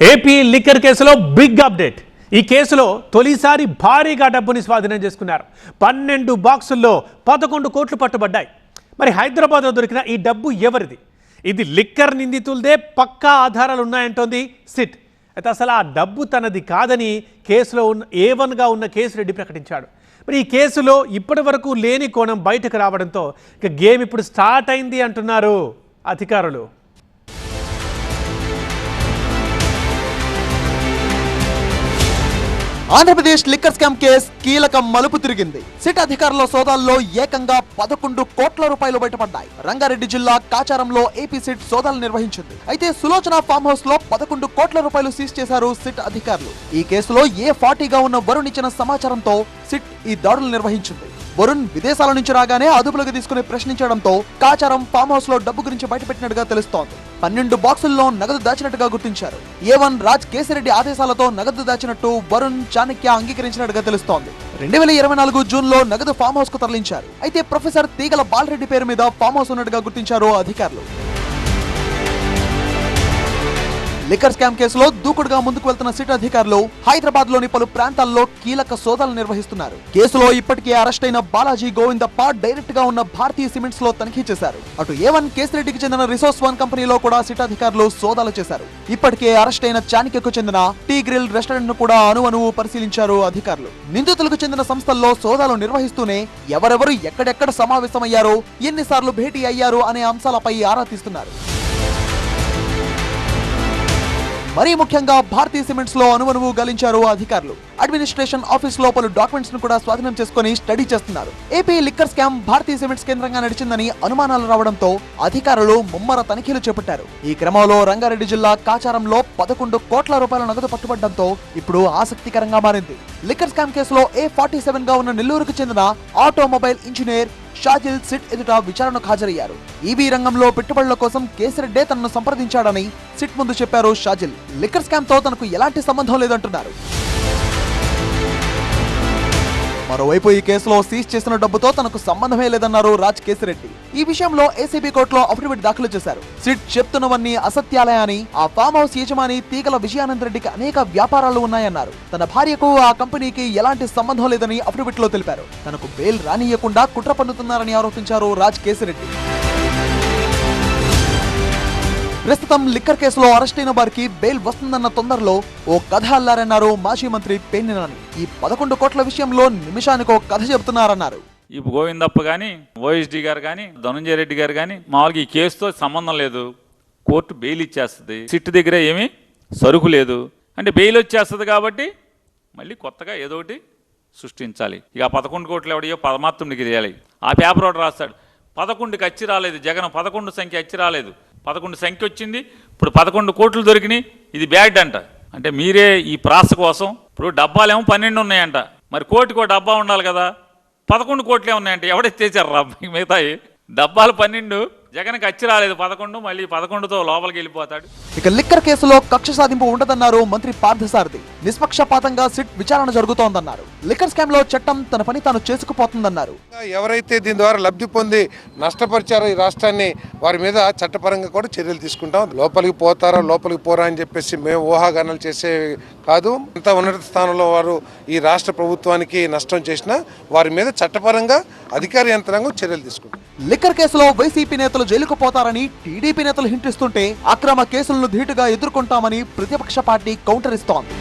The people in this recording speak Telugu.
ఏపీ లిక్కర్ కేసులో బిగ్ అప్డేట్. ఈ కేసులో తొలిసారి భారీగా డబ్బుని స్వాధీనం చేసుకున్నారు. 12 బాక్సుల్లో 11 కోట్లు పట్టుబడ్డాయి. మరి హైదరాబాద్లో దొరికిన ఈ డబ్బు ఎవరిది? ఇది లిక్కర్ నిందితులదే పక్కా ఆధారాలు ఉన్నాయంటోంది సిట్. అయితే అసలు ఆ డబ్బు తనది కాదని కేసులో A1గా ఉన్న కేసురెడ్డి ప్రకటించాడు. మరి ఈ కేసులో ఇప్పటి వరకు లేని కోణం బయటకు రావడంతో ఇక గేమ్ ఇప్పుడు స్టార్ట్ అయింది అంటున్నారు అధికారులు. ఆంధ్రప్రదేశ్ లిక్కర్ స్కామ్ కేసు కీలక మలుపు తిరిగింది. సిట్ అధికారుల సోదాల్లో ఏకంగా 11 కోట్ల రూపాయలు బయటపడ్డాయి. రంగారెడ్డి జిల్లా కాచారంలో ఏపీ సిట్ సోదాలు నిర్వహించింది. అయితే సులోచన ఫామ్ హౌస్ లో 11 కోట్ల రూపాయలు సీజ్ చేశారు సిట్ అధికారులు. ఈ కేసులో A40గా ఉన్న వరుణ్ ఇచ్చిన సమాచారంతో సిట్ ఈ దాడులు నిర్వహించింది. వరుణ్ విదేశాల నుంచి రాగానే అదుపులోకి తీసుకుని ప్రశ్నించడంతో కాచారం ఫామ్ హౌస్ లో డబ్బు గురించి బయటపెట్టినట్టుగా తెలుస్తోంది. 12 బాక్సుల్లో నగదు దాచినట్టుగా గుర్తించారు. A1 రాజ్ కేసిరెడ్డి ఆదేశాలతో నగదు దాచినట్టు వరుణ్ చాణక్య అంగీకరించినట్టుగా తెలుస్తోంది. 2024 జూన్ లో నగదు ఫామ్ హౌస్ కు తరలించారు. అయితే ప్రొఫెసర్ తీగల బాలరెడ్డి పేరు మీద ఫామ్ హౌస్ ఉన్నట్టుగా గుర్తించారు అధికారులు. లిక్కర్ స్కామ్ కేసులో దూకుడుగా ముందుకు వెళ్తున్న సిట్ అధికారులు హైదరాబాద్ లోని పలు ప్రాంతాల్లో కీలక సోదాలు నిర్వహిస్తున్నారు. కేసులో ఇప్పటికే అరెస్ట్ అయిన బాలాజీ గోవిందప్ప డైరెక్ట్ గా ఉన్న భారతీయ సిమెంట్స్ లో తనిఖీ చేశారు. అటు A1 కేసిరెడ్డికి చెందిన రిసోర్స్ 1 కంపెనీలో కూడా సిట్ అధికారులు సోదాలు చేశారు. ఇప్పటికే అరెస్ట్ అయిన చాణక్యకు చెందిన టీ గ్రిల్ రెస్టారెంట్ ను కూడా అణువణువు పరిశీలించారు అధికారులు. నిందితులకు చెందిన సంస్థల్లో సోదాలు నిర్వహిస్తూనే ఎవరెవరు ఎక్కడెక్కడ సమావేశమయ్యారో, ఎన్నిసార్లు భేటీ అయ్యారు అనే అంశాలపై ఆరా తీస్తున్నారు. మరీ ముఖ్యంగా భారతీయ సిమెంట్స్ లో అణువణువు గలించారు అధికారులు. అడ్మినిస్ట్రేషన్ ఆఫీస్ లో పలు డాక్యుమెంట్స్ ను కూడా స్వాధీనం చేసుకుని స్టడీ చేస్తున్నారు. ఏపీ లిక్కర్ స్కామ్ భారతీయ సిమెంట్స్ కేంద్రంగా నడిచిందని అనుమానాలు రావడంతో అధికారులు ముమ్మర తనిఖీలు చేపట్టారు. ఈ క్రమంలో రంగారెడ్డి జిల్లా కాచారంలో 11 కోట్ల రూపాయల నగదు పట్టుబడడంతో ఇప్పుడు ఆసక్తికరంగా మారింది. లిక్కర్ స్కామ్ కేసులో A47గా ఉన్న నెల్లూరుకు చెందిన ఆటోమొబైల్ ఇంజనీర్ షాజిల్ సిట్ ఎదుట విచారణకు హాజరయ్యారు. ఈబీ రంగంలో పెట్టుబడుల కోసం కేసిరెడ్డే తనను సంప్రదించాడని సిట్ ముందు చెప్పారు షాజిల్. లిక్కర్ స్కామ్ తో తనకు ఎలాంటి సంబంధం లేదంటున్నారు. మరోవైపు ఈ కేసులో సీజ్ చేసిన డబ్బుతో తనకు సంబంధమే లేదన్నారు రాజ్ కేసిరెడ్డి. ఈ విషయంలో ఏసీబీ కోర్టులో అఫిడవిట్ దాఖలు చేశారు. సిట్ చెప్తున్నవన్నీ అసత్యాలే అని, ఆ ఫామ్ హౌస్ యజమాని తీగల విజయానంద్ రెడ్డికి అనేక వ్యాపారాలు ఉన్నాయన్నారు. తన భార్యకు ఆ కంపెనీకి ఎలాంటి సంబంధం లేదని అఫిడవిట్ లో తెలిపారు. తనకు బెయిల్ రానియకుండా కుట్ర పన్నుతున్నారని ఆరోపించారు రాజ్ కేసిరెడ్డి. ప్రస్తుతం లిక్కర్ కేసులో అరెస్ట్ అయిన వారికి బెయిల్ వస్తుందన్న తొందరలో ఓ కథ అల్లారన్నారు మాజీ మంత్రి పేర్ని నాని. ఈ 11 కోట్ల విషయంలో నిమిషానికి ఒక కథ చెబుతున్నారన్నారు. ఈ గోవిందప్ప కానీ, ఓఎస్డీ గారు కానీ, ధనంజయ రెడ్డి గారు కానీ మామూలుగా ఈ కేసుతో సంబంధం లేదు, కోర్టు బెయిల్ ఇచ్చేస్తుంది, సిట్ దగ్గర ఏమీ సరుకు లేదు అంటే బెయిల్ వచ్చేస్తుంది కాబట్టి మళ్ళీ కొత్తగా ఏదో ఒకటి సృష్టించాలి. ఇక 11 కోట్లు ఎవడో పరమాత్ముడికి చేయాలి. ఆ పేపర్ ఒకటి రాస్తాడు, 11కి అచ్చి రాలేదు, జగన్ 11 సంఖ్య అచ్చి రాలేదు, 11 సంఖ్య వచ్చింది, ఇప్పుడు 11 కోట్లు దొరికినాయి, ఇది బ్యాడ్ అంట. అంటే మీరే ఈ ప్రాస కోసం ఇప్పుడు డబ్బాలేమో 12 ఉన్నాయంట, మరి కోటికో డబ్బా ఉండాలి కదా, 11 కోట్లే ఉన్నాయంట. ఎవడెత్తేసారు రా మిగతాయి డబ్బాలు 12, జగన్కి అచ్చి రాలేదు 11, మళ్ళీ 11తో లోపలికి వెళ్ళిపోతాడు. ఇక లిక్కర్ కేసులో కక్ష సాధింపు ఉండదన్నారు మంత్రి పార్థసారథి. నిష్పక్షపాతంగా సిట్ విచారణ జరుగుతోందన్నారు. లిక్కర్ స్కామ్ లో చట్టం తన పని తాను చేసుకుపోతుందన్నారు. ఎవరైతే దీని ద్వారా లబ్ధి పొంది నష్టపరిచారో ఈ రాష్ట్రాన్ని, వారి మీద చట్టపరంగా కూడా చర్యలు తీసుకుంటాం. లోపలికి పోతారా లోపలికి పోరా అని చెప్పేసి మేము ఊహాగానాలు చేసే కాదు. ఇంత ఉన్నత స్థానంలో వారు ఈ రాష్ట్ర ప్రభుత్వానికి నష్టం చేసినా వారి మీద చట్టపరంగా అధికార యంత్రాంగం చర్యలు తీసుకుంటాం. లిక్కర్ కేసులో వైసీపీ నేతలు జైలుకు పోతారని టీడీపీ నేతలు హింటిస్తుంటే అక్రమ కేసులను ధీటుగా ఎదుర్కొంటామని ప్రతిపక్ష పార్టీ కౌంటర్ ఇస్తోంది.